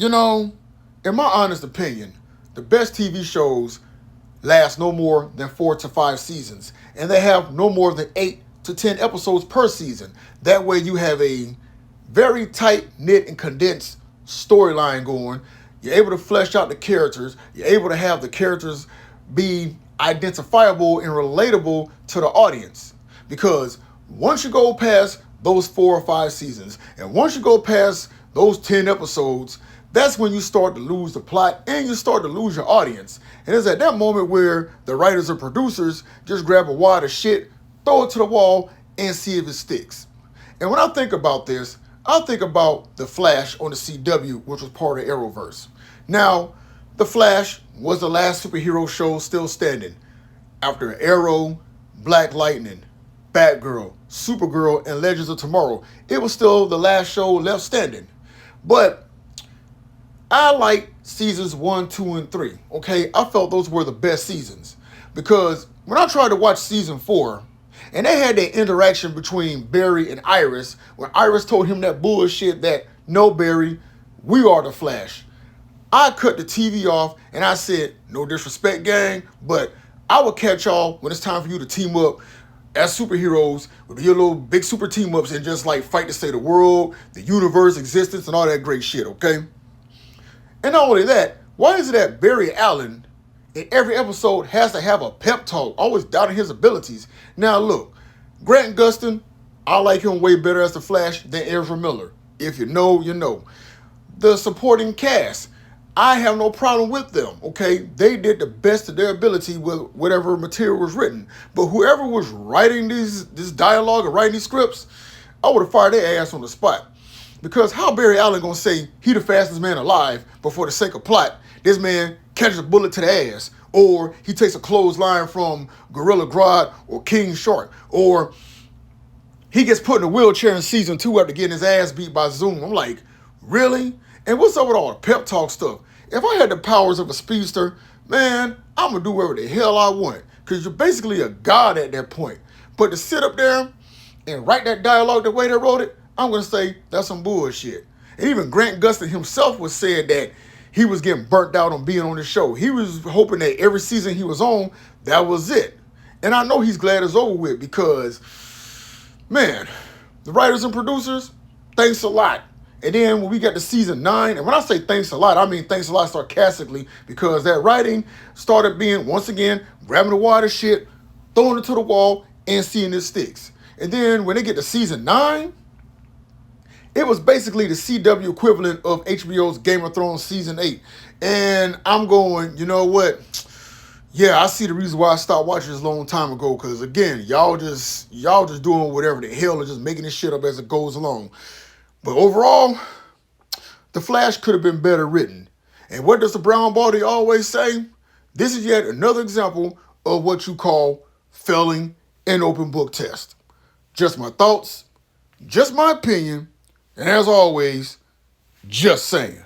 You know, in my honest opinion, the best TV shows last no more than 4 to 5 seasons, and they have no more than 8 to 10 episodes per season. That way, you have a very tight knit and condensed storyline going. You're able to flesh out the characters. You're able to have the characters be identifiable and relatable to the audience. Because once you go past those 4 or 5 seasons, and once you go past those 10 episodes, that's when you start to lose the plot and you start to lose your audience. And it's at that moment where the writers or producers just grab a wad of shit, throw it to the wall, and see if it sticks. And when I think about this, I think about The Flash on the CW, which was part of Arrowverse. Now, The Flash was the last superhero show still standing. After Arrow, Black Lightning, Batgirl, Supergirl, and Legends of Tomorrow, it was still the last show left standing. But I like seasons 1, 2, and 3. Okay, I felt those were the best seasons because when I tried to watch season 4, and they had that interaction between Barry and Iris, when Iris told him that bullshit that no, Barry, we are the Flash. I cut the TV off and I said, no disrespect, gang, but I will catch y'all when it's time for you to team up as superheroes with your little big super team ups and just like fight to save the world, the universe, existence, and all that great shit, okay? And not only that, why is it that Barry Allen in every episode has to have a pep talk, always doubting his abilities? Now look, Grant Gustin, I like him way better as the Flash than Ezra Miller. If you know, you know. The supporting cast, I have no problem with them, okay? They did the best of their ability with whatever material was written. But whoever was writing this dialogue or writing these scripts, I would have fired their ass on the spot. Because how Barry Allen gonna say he the fastest man alive, but for the sake of plot, this man catches a bullet to the ass, or he takes a clothesline from Gorilla Grodd or King Shark, or he gets put in a wheelchair in season 2 after getting his ass beat by Zoom. I'm like, really? And what's up with all the pep talk stuff? If I had the powers of a speedster, man, I'm gonna do whatever the hell I want. Because you're basically a god at that point. But to sit up there and write that dialogue the way they wrote it, I'm gonna say that's some bullshit. And even Grant Gustin himself was saying that he was getting burnt out on being on the show. He was hoping that every season he was on, that was it. And I know he's glad it's over with because, man, the writers and producers, thanks a lot. And then when we got to season 9, and when I say thanks a lot, I mean thanks a lot sarcastically because that writing started being, once again, grabbing the water shit, throwing it to the wall, and seeing it sticks. And then when they get to season 9, it was basically the CW equivalent of HBO's Game of Thrones season 8. And I'm going, you know what? Yeah, I see the reason why I stopped watching this a long time ago. Because again, y'all just doing whatever the hell and just making this shit up as it goes along. But overall, The Flash could have been better written. And what does the Brown Body always say? This is yet another example of what you call failing an open book test. Just my thoughts, just my opinion, and as always, just saying.